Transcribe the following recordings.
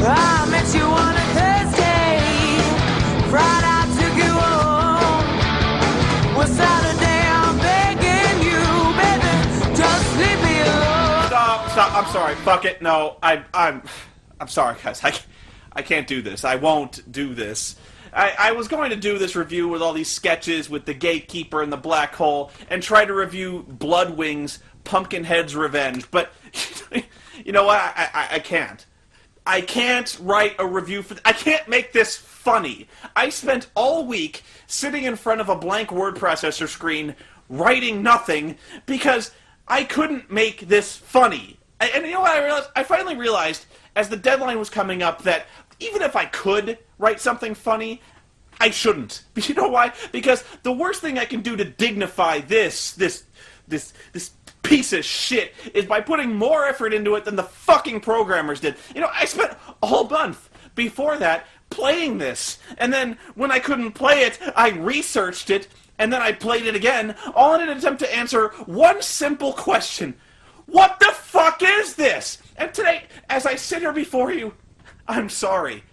I met you on a Thursday, Friday I took you home. Well, Saturday I'm begging you, baby, just leave me alone. Stop, I'm sorry, fuck it, no, I'm sorry, guys, I can't do this, I won't do this. I was going to do this review with all these sketches with the gatekeeper and the black hole, and try to review Bloodwings, Pumpkinhead's Revenge, but, you know what, I can't. I can't write a review for... I can't make this funny. I spent all week sitting in front of a blank word processor screen writing nothing because I couldn't make this funny. And you know what I finally realized, as the deadline was coming up, that even if I could write something funny, I shouldn't. But you know why? Because the worst thing I can do to dignify this piece of shit is by putting more effort into it than the fucking programmers did. You know, I spent a whole month before that playing this, and then when I couldn't play it, I researched it, and then I played it again, all in an attempt to answer one simple question. What the fuck is this? And today, as I sit here before you, I'm sorry.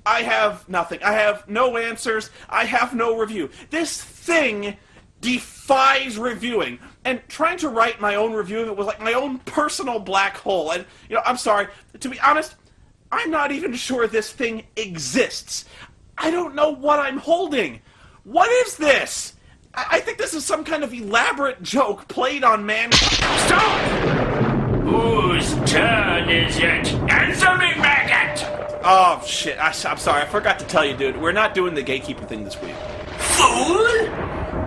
I have nothing. I have no answers. I have no review. This thing defies reviewing. And trying to write my own review of it was like my own personal black hole. And, you know, I'm sorry. To be honest, I'm not even sure this thing exists. I don't know what I'm holding. What is this? I think this is some kind of elaborate joke played on man... Stop! Whose turn is it? Answer me, maggot! Oh, shit. I'm sorry. I forgot to tell you, dude. We're not doing the gatekeeper thing this week. Fool!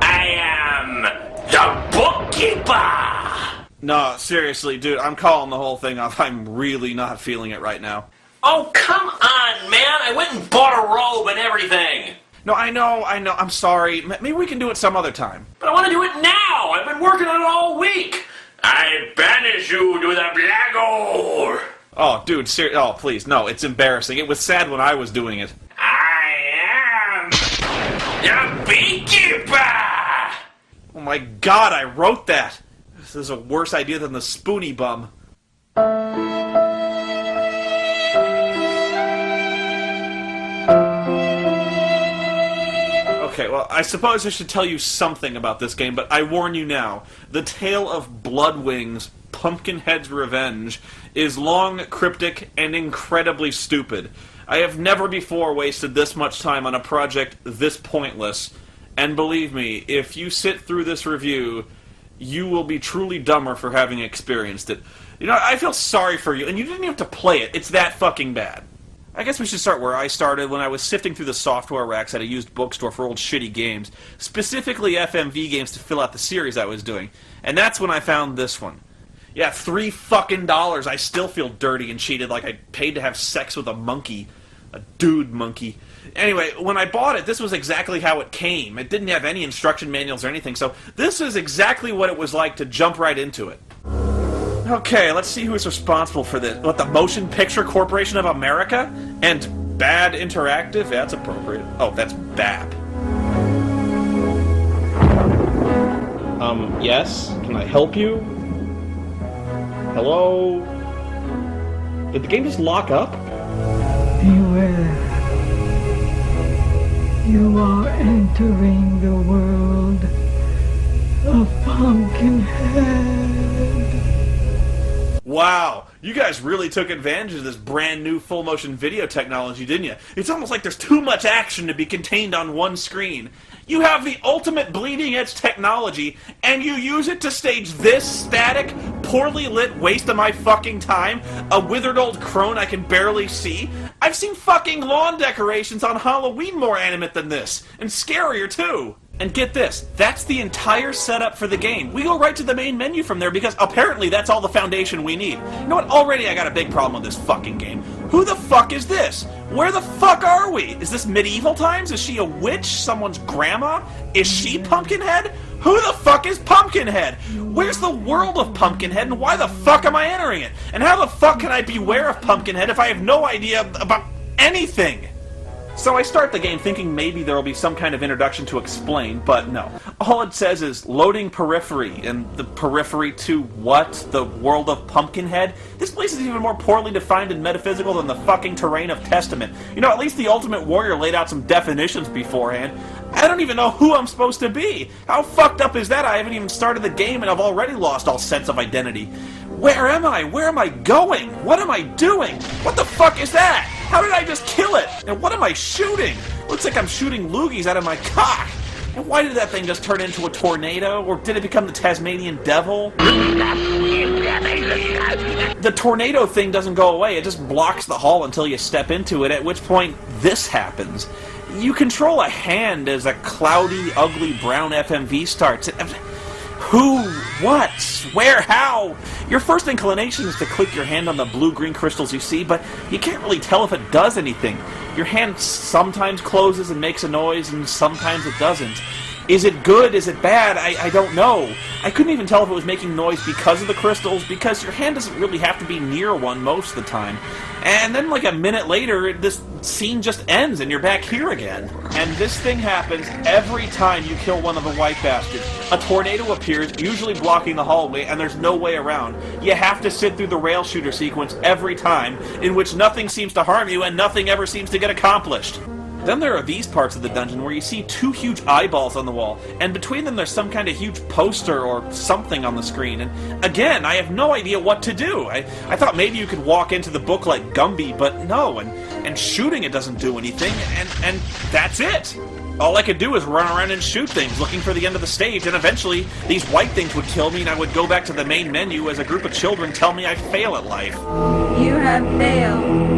I am the bookkeeper! No, seriously, dude. I'm calling the whole thing off. I'm really not feeling it right now. Oh, come on, man! I went and bought a robe and everything! No, I know. I'm sorry. Maybe we can do it some other time. But I want to do it now! I've been working on it all week! I banish you to the black hole! Oh, dude, oh, please, no, it's embarrassing. It was sad when I was doing it. I am the beekeeper! Oh my god, I wrote that! This is a worse idea than the Spoony bum. Okay, well, I suppose I should tell you something about this game, but I warn you now. The tale of Bloodwings, Pumpkinhead's Revenge, is long, cryptic, and incredibly stupid. I have never before wasted this much time on a project this pointless, and believe me, if you sit through this review, you will be truly dumber for having experienced it. You know, I feel sorry for you, and you didn't even have to play it. It's that fucking bad. I guess we should start where I started, when I was sifting through the software racks at a used bookstore for old shitty games, specifically FMV games to fill out the series I was doing. And that's when I found this one. Yeah, $3 fucking. I still feel dirty and cheated like I paid to have sex with a monkey. A dude monkey. Anyway, when I bought it, this was exactly how it came. It didn't have any instruction manuals or anything, so this is exactly what it was like to jump right into it. Okay, let's see who's responsible for this. What, the Motion Picture Corporation of America? And Bad Interactive? That's appropriate. Oh, that's BAP. Yes? Can I help you? Hello? Did the game just lock up? Beware. You are entering the world of Pumpkinhead. Wow, you guys really took advantage of this brand new full motion video technology, didn't you? It's almost like there's too much action to be contained on one screen. You have the ultimate bleeding edge technology, and you use it to stage this static, poorly lit waste of my fucking time? A withered old crone I can barely see? I've seen fucking lawn decorations on Halloween more animate than this, and scarier too. And get this, that's the entire setup for the game. We go right to the main menu from there because apparently that's all the foundation we need. You know what? Already I got a big problem with this fucking game. Who the fuck is this? Where the fuck are we? Is this medieval times? Is she a witch? Someone's grandma? Is she Pumpkinhead? Who the fuck is Pumpkinhead? Where's the world of Pumpkinhead and why the fuck am I entering it? And how the fuck can I beware of Pumpkinhead if I have no idea about anything? So I start the game thinking maybe there will be some kind of introduction to explain, but no. All it says is, loading periphery, and the periphery to what? The world of Pumpkinhead? This place is even more poorly defined and metaphysical than the fucking terrain of Testament. You know, at least the Ultimate Warrior laid out some definitions beforehand. I don't even know who I'm supposed to be! How fucked up is that? I haven't even started the game and I've already lost all sense of identity. Where am I? Where am I going? What am I doing? What the fuck is that? How did I just kill it? And what am I shooting? Looks like I'm shooting loogies out of my cock. And why did that thing just turn into a tornado? Or did it become the Tasmanian devil? The tornado thing doesn't go away. It just blocks the hall until you step into it, at which point this happens. You control a hand as a cloudy, ugly brown FMV starts. Who? What? Where? How? Your first inclination is to click your hand on the blue-green crystals you see, but you can't really tell if it does anything. Your hand sometimes closes and makes a noise, and sometimes it doesn't. Is it good? Is it bad? I don't know. I couldn't even tell if it was making noise because of the crystals, because your hand doesn't really have to be near one most of the time. And then like a minute later, this scene just ends and you're back here again. And this thing happens every time you kill one of the white bastards. A tornado appears, usually blocking the hallway, and there's no way around. You have to sit through the rail shooter sequence every time, in which nothing seems to harm you and nothing ever seems to get accomplished. Then there are these parts of the dungeon where you see two huge eyeballs on the wall, and between them there's some kind of huge poster or something on the screen, and again, I have no idea what to do. I thought maybe you could walk into the book like Gumby, but no, and shooting it doesn't do anything, and that's it. All I could do is run around and shoot things, looking for the end of the stage, and eventually these white things would kill me and I would go back to the main menu as a group of children tell me I fail at life. You have failed.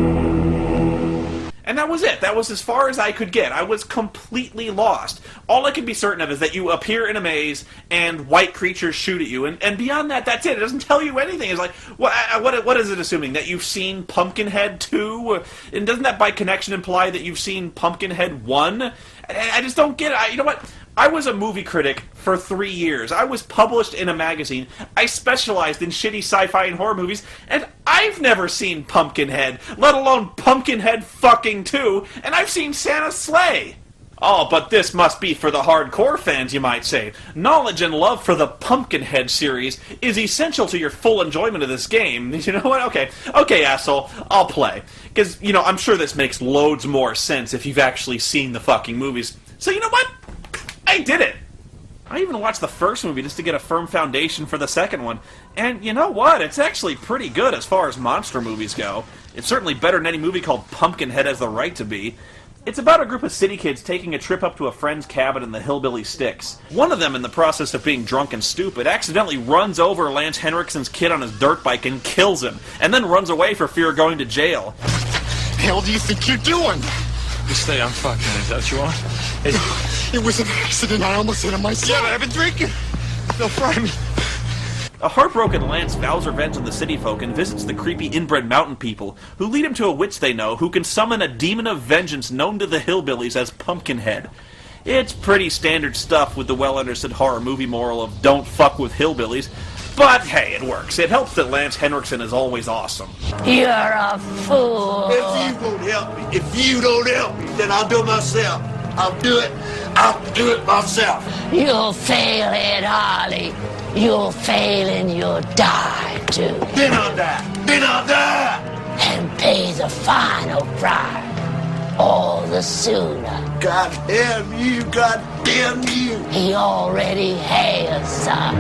And that was it. That was as far as I could get. I was completely lost. All I could be certain of is that you appear in a maze and white creatures shoot at you. And beyond that, that's it. It doesn't tell you anything. It's like, what is it assuming? That you've seen Pumpkinhead 2? And doesn't that by connection imply that you've seen Pumpkinhead 1? I just don't get it. You know what? I was a movie critic for 3 years. I was published in a magazine. I specialized in shitty sci-fi and horror movies, and I've never seen Pumpkinhead, let alone Pumpkinhead fucking 2, and I've seen Santa's Sleigh. Oh, but this must be for the hardcore fans, you might say. Knowledge and love for the Pumpkinhead series is essential to your full enjoyment of this game. You know what? Okay, asshole, I'll play. Because, you know, I'm sure this makes loads more sense if you've actually seen the fucking movies. So you know what? I did it! I even watched the first movie just to get a firm foundation for the second one. And you know what? It's actually pretty good as far as monster movies go. It's certainly better than any movie called Pumpkinhead has the right to be. It's about a group of city kids taking a trip up to a friend's cabin in the hillbilly sticks. One of them, in the process of being drunk and stupid, accidentally runs over Lance Henriksen's kid on his dirt bike and kills him, and then runs away for fear of going to jail. Hell do you think you're doing? You stay on fucking, is that what you want? It was an accident. I almost hit him myself. Yeah, but I've been drinking. They'll fry me. A heartbroken Lance vows revenge on the city folk and visits the creepy inbred mountain people, who lead him to a witch they know who can summon a demon of vengeance known to the hillbillies as Pumpkinhead. It's pretty standard stuff with the well-understood horror movie moral of don't fuck with hillbillies, but hey, it works. It helps that Lance Henriksen is always awesome. You're a fool. If you won't help me, if you don't help me, then I'll do it myself. I'll do it myself. You'll fail, Ed Harley. You'll fail and you'll die, too. Then I'll die. Then I'll die. And pay the final price all the sooner. God damn you, God damn you. He already has, son.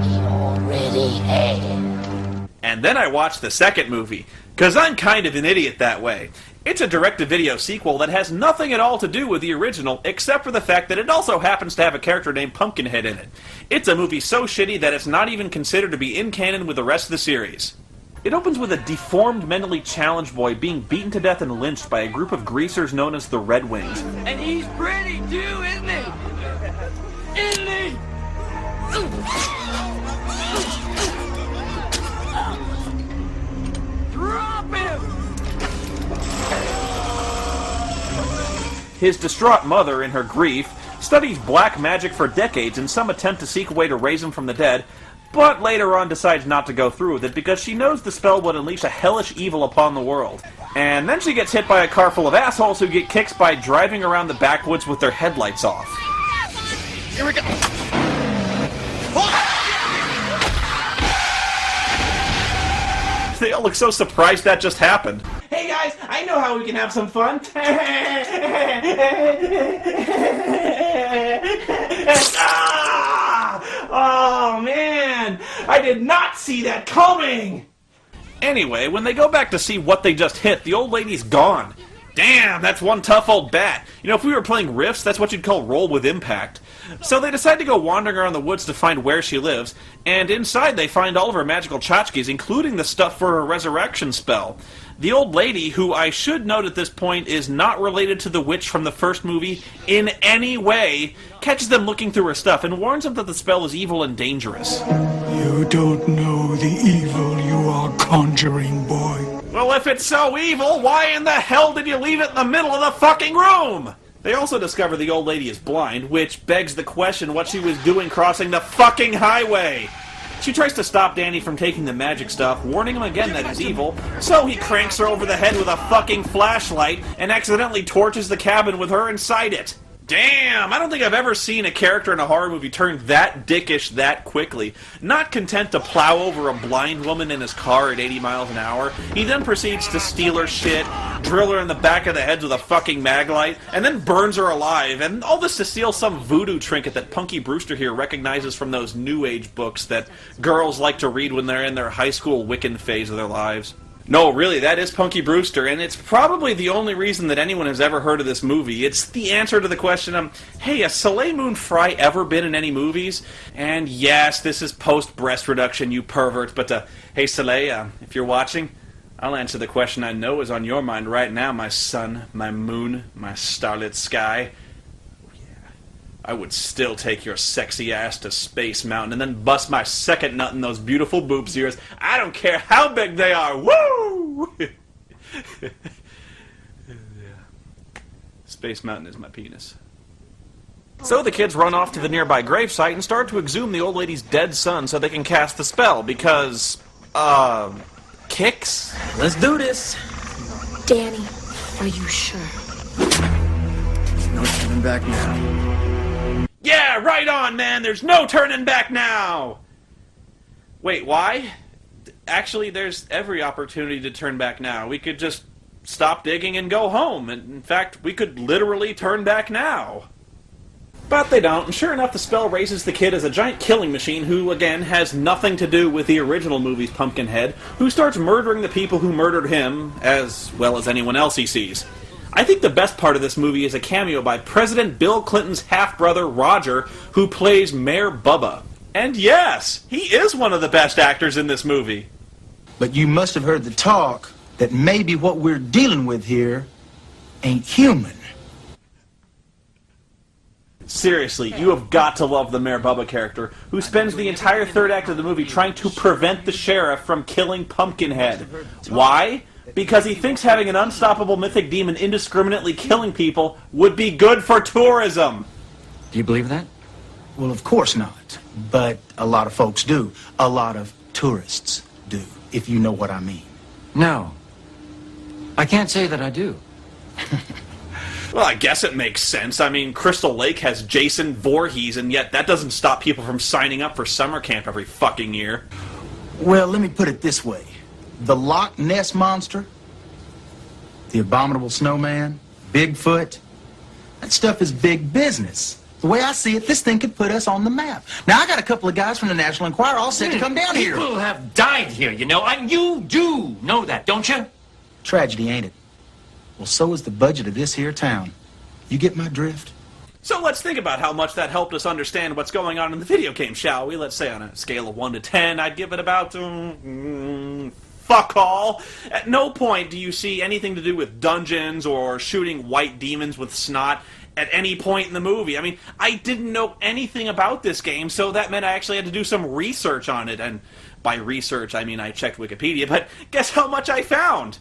He already has. And then I watched the second movie, because I'm kind of an idiot that way. It's a direct-to-video sequel that has nothing at all to do with the original, except for the fact that it also happens to have a character named Pumpkinhead in it. It's a movie so shitty that it's not even considered to be in canon with the rest of the series. It opens with a deformed, mentally challenged boy being beaten to death and lynched by a group of greasers known as the Bloodwings. And he's pretty too, isn't he? Isn't he? Drop him! His distraught mother, in her grief, studies black magic for decades in some attempt to seek a way to raise him from the dead, but later on decides not to go through with it because she knows the spell would unleash a hellish evil upon the world. And then she gets hit by a car full of assholes who get kicks by driving around the backwoods with their headlights off. Here we go. They all look so surprised that just happened. Hey guys, I know how we can have some fun. Oh man, I did not see that coming! Anyway, when they go back to see what they just hit, the old lady's gone. Damn, that's one tough old bat. You know, if we were playing Rifts, that's what you'd call roll with impact. So they decide to go wandering around the woods to find where she lives, and inside they find all of her magical tchotchkes, including the stuff for her resurrection spell. The old lady, who I should note at this point is not related to the witch from the first movie in any way, catches them looking through her stuff and warns them that the spell is evil and dangerous. You don't know the evil you are conjuring, boy. Well, if it's so evil, why in the hell did you leave it in the middle of the fucking room? They also discover the old lady is blind, which begs the question what she was doing crossing the fucking highway. She tries to stop Danny from taking the magic stuff, warning him again that it's evil, so he cranks her over the head with a fucking flashlight and accidentally torches the cabin with her inside it. Damn, I don't think I've ever seen a character in a horror movie turn that dickish that quickly. Not content to plow over a blind woman in his car at 80 miles an hour, he then proceeds to steal her shit, drill her in the back of the head with a fucking maglite, and then burns her alive, and all this to steal some voodoo trinket that Punky Brewster here recognizes from those New Age books that girls like to read when they're in their high school Wiccan phase of their lives. No, really, that is Punky Brewster, and it's probably the only reason that anyone has ever heard of this movie. It's the answer to the question, hey, has Soleil Moon Frye ever been in any movies? And yes, this is post-breast reduction, you pervert, but, hey, Soleil, if you're watching, I'll answer the question I know is on your mind right now, my sun, my moon, my starlit sky. I would still take your sexy ass to Space Mountain and then bust my second nut in those beautiful boobs of yours. I don't care how big they are. Woo! Space Mountain is my penis. So the kids run off to the nearby gravesite and start to exhume the old lady's dead son so they can cast the spell because, kicks? Let's do this. Danny, are you sure? No turning back now. Yeah, right on, man! There's no turning back now! Wait, why? Actually, there's every opportunity to turn back now. We could just stop digging and go home. And in fact, we could literally turn back now. But they don't, and sure enough, the spell raises the kid as a giant killing machine who, again, has nothing to do with the original movie's Pumpkinhead, who starts murdering the people who murdered him, as well as anyone else he sees. I think the best part of this movie is a cameo by President Bill Clinton's half-brother, Roger, who plays Mayor Bubba. And yes, he is one of the best actors in this movie. But you must have heard the talk that maybe what we're dealing with here ain't human. Seriously, you have got to love the Mayor Bubba character, who spends the entire third act of the movie trying to prevent the sheriff from killing Pumpkinhead. Why? Because he thinks having an unstoppable mythic demon indiscriminately killing people would be good for tourism. Do you believe that? Well, of course not. But a lot of folks do. A lot of tourists do, if you know what I mean. No. I can't say that I do. Well, I guess it makes sense. I mean, Crystal Lake has Jason Voorhees, and yet that doesn't stop people from signing up for summer camp every fucking year. Well, let me put it this way. The Loch Ness Monster, the Abominable Snowman, Bigfoot, that stuff is big business. The way I see it, this thing could put us on the map. Now, I got a couple of guys from the National Enquirer all set to come down here. People have died here, you know, and you do know that, don't you? Tragedy, ain't it? Well, so is the budget of this here town. You get my drift? So let's think about how much that helped us understand what's going on in the video game, shall we? Let's say on a scale of 1 to 10, I'd give it about, fuck all. At no point do you see anything to do with dungeons or shooting white demons with snot at any point in the movie. I mean, I didn't know anything about this game, so that meant I actually had to do some research on it. And by research, I mean I checked Wikipedia, but guess how much I found?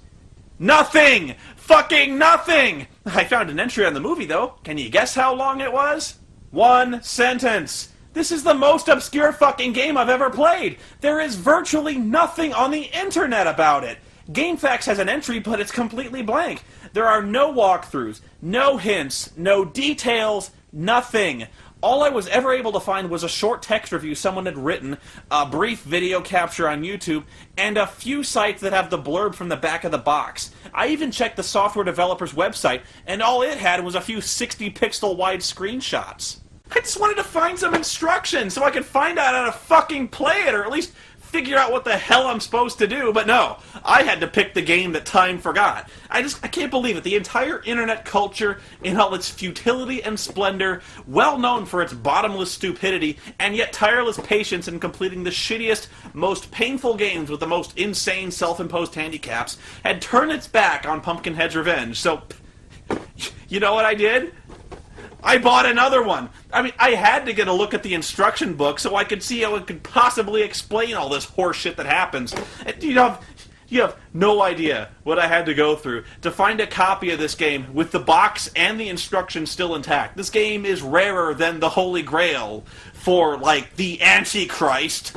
Nothing! Fucking nothing! I found an entry on the movie, though. Can you guess how long it was? 1 sentence. This is the most obscure fucking game I've ever played. There is virtually nothing on the internet about it. GameFAQs has an entry, but it's completely blank. There are no walkthroughs, no hints, no details, nothing. All I was ever able to find was a short text review someone had written, a brief video capture on YouTube, and a few sites that have the blurb from the back of the box. I even checked the software developer's website, and all it had was a few 60-pixel wide screenshots. I just wanted to find some instructions so I could find out how to fucking play it, or at least figure out what the hell I'm supposed to do, but no, I had to pick the game that time forgot. I can't believe it. The entire internet culture, in all its futility and splendor, well known for its bottomless stupidity, and yet tireless patience in completing the shittiest, most painful games with the most insane self-imposed handicaps, had turned its back on Pumpkinhead's revenge. So, you know what I did? I bought another one. I mean, I had to get a look at the instruction book so I could see how it could possibly explain all this horse shit that happens. And you have no idea what I had to go through to find a copy of this game with the box and the instructions still intact. This game is rarer than the Holy Grail for, like, the Antichrist.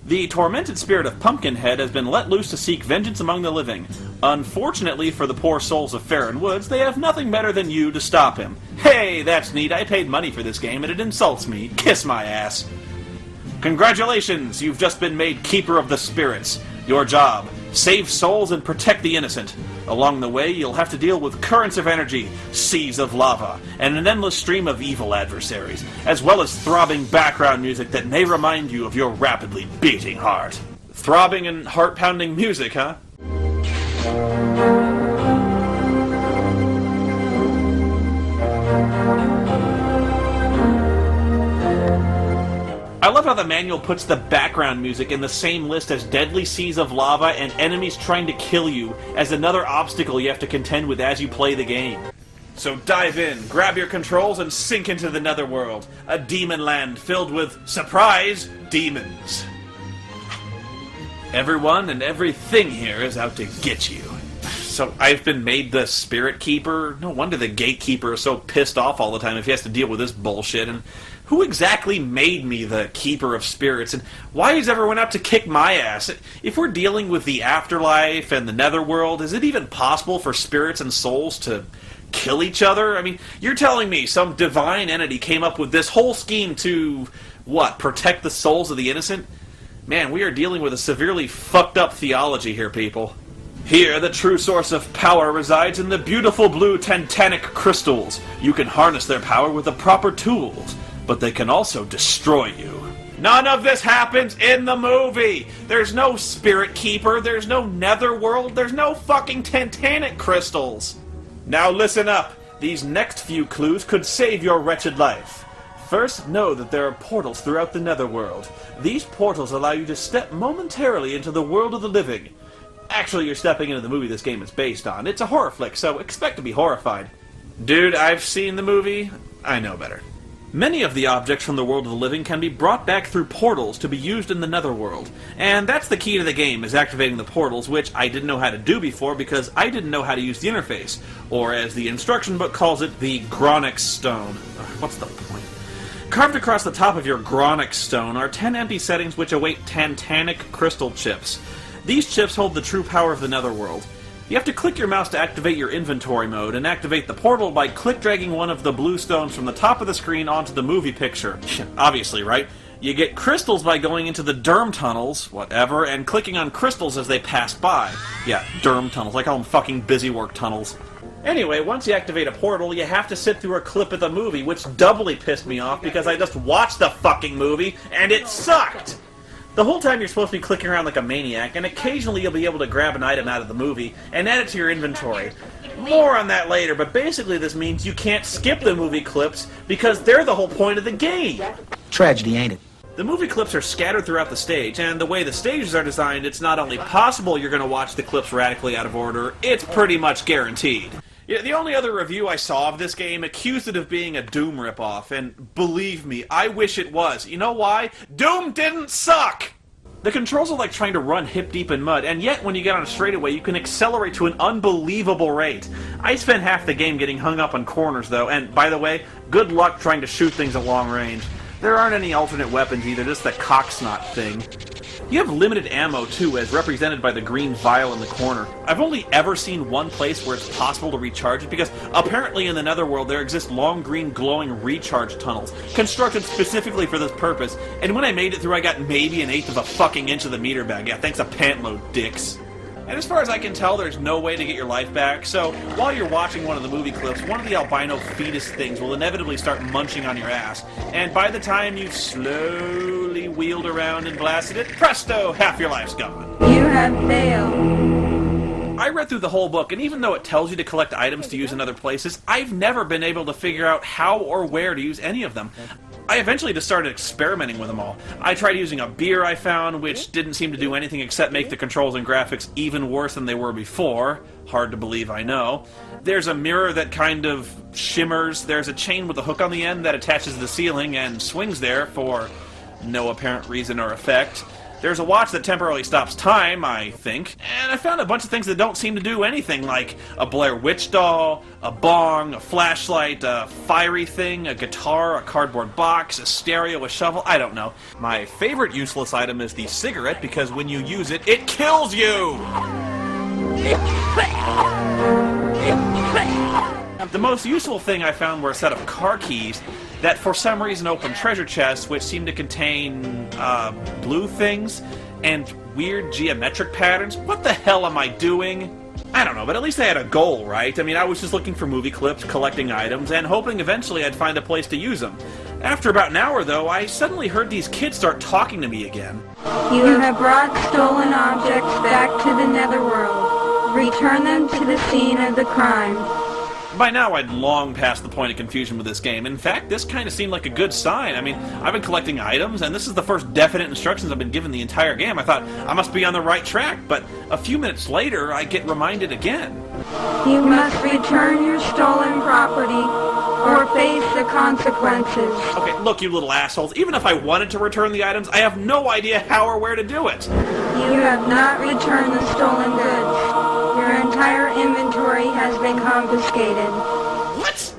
The tormented spirit of Pumpkinhead has been let loose to seek vengeance among the living. Unfortunately for the poor souls of Farron Woods, they have nothing better than you to stop him. Hey, that's neat. I paid money for this game, and it insults me. Kiss my ass. Congratulations! You've just been made Keeper of the Spirits. Your job: save souls and protect the innocent. Along the way, you'll have to deal with currents of energy, seas of lava, and an endless stream of evil adversaries, as well as throbbing background music that may remind you of your rapidly beating heart. Throbbing and heart-pounding music, huh? I love how the manual puts the background music in the same list as deadly seas of lava and enemies trying to kill you as another obstacle you have to contend with as you play the game. So dive in, grab your controls, and sink into the netherworld, a demon land filled with, surprise, demons. Everyone and everything here is out to get you. So I've been made the Spirit Keeper? No wonder the Gatekeeper is so pissed off all the time if he has to deal with this bullshit. And who exactly made me the Keeper of Spirits? And why is everyone out to kick my ass? If we're dealing with the afterlife and the netherworld, is it even possible for spirits and souls to kill each other? I mean, you're telling me some divine entity came up with this whole scheme to, what, protect the souls of the innocent? Man, we are dealing with a severely fucked up theology here, people. Here, the true source of power resides in the beautiful blue titanic crystals. You can harness their power with the proper tools, but they can also destroy you. None of this happens in the movie! There's no Spirit Keeper, there's no Netherworld, there's no fucking titanic crystals! Now listen up. These next few clues could save your wretched life. First, know that there are portals throughout the Netherworld. These portals allow you to step momentarily into the world of the living. Actually, you're stepping into the movie this game is based on. It's a horror flick, so expect to be horrified. Dude, I've seen the movie. I know better. Many of the objects from the world of the living can be brought back through portals to be used in the netherworld. And that's the key to the game, is activating the portals, which I didn't know how to do before because I didn't know how to use the interface. Or, as the instruction book calls it, the Gronix Stone. What's the point? Carved across the top of your Gronix Stone are 10 empty settings which await titanic crystal chips. These chips hold the true power of the netherworld. You have to click your mouse to activate your inventory mode, and activate the portal by click-dragging one of the blue stones from the top of the screen onto the movie picture. Obviously, right? You get crystals by going into the derm tunnels, whatever, and clicking on crystals as they pass by. Yeah, derm tunnels. I call them fucking busy work tunnels. Anyway, once you activate a portal, you have to sit through a clip of the movie, which doubly pissed me off because I just watched the fucking movie, and it sucked! The whole time you're supposed to be clicking around like a maniac, and occasionally you'll be able to grab an item out of the movie and add it to your inventory. More on that later, but basically this means you can't skip the movie clips because they're the whole point of the game. Tragedy, ain't it? The movie clips are scattered throughout the stage, and the way the stages are designed, it's not only possible you're going to watch the clips radically out of order, it's pretty much guaranteed. Yeah, the only other review I saw of this game accused it of being a Doom ripoff, and believe me, I wish it was. You know why? Doom didn't suck! The controls are like trying to run hip-deep in mud, and yet when you get on a straightaway, you can accelerate to an unbelievable rate. I spent half the game getting hung up on corners, though, and by the way, good luck trying to shoot things at long range. There aren't any alternate weapons either, just the cocksnot thing. You have limited ammo, too, as represented by the green vial in the corner. I've only ever seen one place where it's possible to recharge it, because apparently in the Netherworld there exist long green glowing recharge tunnels, constructed specifically for this purpose, and when I made it through I got maybe 1/8 of a fucking inch of the meter bag. Yeah, thanks a pantload, dicks. And as far as I can tell, there's no way to get your life back, so while you're watching one of the movie clips, one of the albino fetus things will inevitably start munching on your ass, and by the time you've slowly wheeled around and blasted it, presto, half your life's gone. You have failed. I read through the whole book, and even though it tells you to collect items to use in other places, I've never been able to figure out how or where to use any of them. I eventually just started experimenting with them all. I tried using a beer I found, which didn't seem to do anything except make the controls and graphics even worse than they were before. Hard to believe, I know. There's a mirror that kind of shimmers. There's a chain with a hook on the end that attaches to the ceiling and swings there for no apparent reason or effect. There's a watch that temporarily stops time, I think. And I found a bunch of things that don't seem to do anything, like a Blair Witch doll, a bong, a flashlight, a fiery thing, a guitar, a cardboard box, a stereo, a shovel, I don't know. My favorite useless item is the cigarette, because when you use it, it kills you! The most useful thing I found were a set of car keys that for some reason opened treasure chests, which seemed to contain, blue things and weird geometric patterns. What the hell am I doing? I don't know, but at least I had a goal, right? I mean, I was just looking for movie clips, collecting items, and hoping eventually I'd find a place to use them. After about an hour, though, I suddenly heard these kids start talking to me again. You have brought stolen objects back to the Netherworld. Return them to the scene of the crime. By now, I'd long passed the point of confusion with this game. In fact, this kind of seemed like a good sign. I mean, I've been collecting items, and this is the first definite instructions I've been given the entire game. I thought, I must be on the right track, but a few minutes later, I get reminded again. You must return your stolen property, or face the consequences. Okay, look, you little assholes, even if I wanted to return the items, I have no idea how or where to do it. You have not returned the stolen goods. Your entire inventory has been confiscated. What?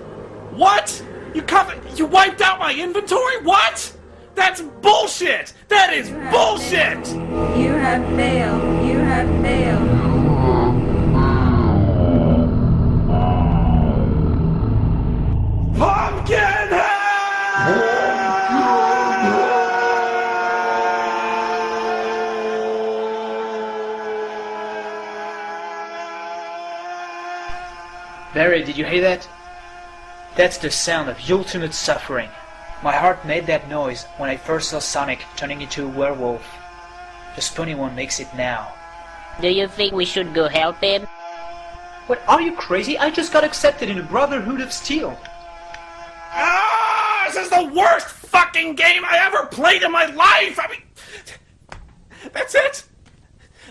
What? You wiped out my inventory? What? That's bullshit! That is bullshit! You have failed. You have failed. Pumpkinhead! Barry, did you hear that? That's the sound of ultimate suffering. My heart made that noise when I first saw Sonic turning into a werewolf. The SpoonyOne makes it now. Do you think we should go help him? What, are you crazy? I just got accepted in the Brotherhood of Steel. Ah! This is the worst fucking game I ever played in my life! I mean... That's it!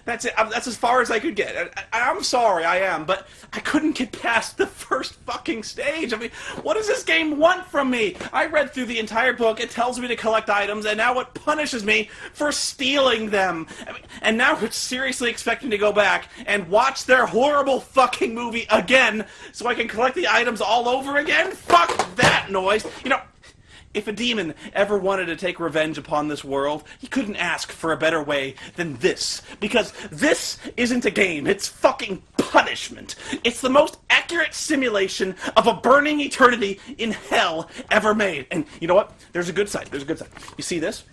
That's it. That's as far as I could get. I'm sorry, I am, but I couldn't get past the first fucking stage. I mean, what does this game want from me? I read through the entire book, it tells me to collect items, and now it punishes me for stealing them. I mean, and now it's seriously expecting to go back and watch their horrible fucking movie again so I can collect the items all over again? Fuck that noise. You know, if a demon ever wanted to take revenge upon this world, he couldn't ask for a better way than this. Because this isn't a game, it's fucking punishment. It's the most accurate simulation of a burning eternity in hell ever made. And you know what? There's a good side. There's a good side. You see this?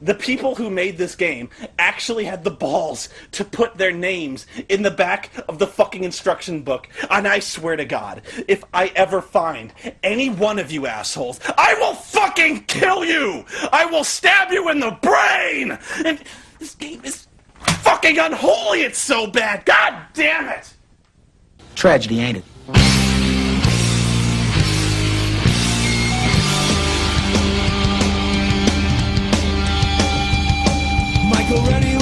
The people who made this game actually had the balls to put their names in the back of the fucking instruction book. And I swear to God, if I ever find any one of you assholes, I will fucking kill you! I will stab you in the brain! And this game is fucking unholy, it's so bad! God damn it! Tragedy, ain't it? Michael ready.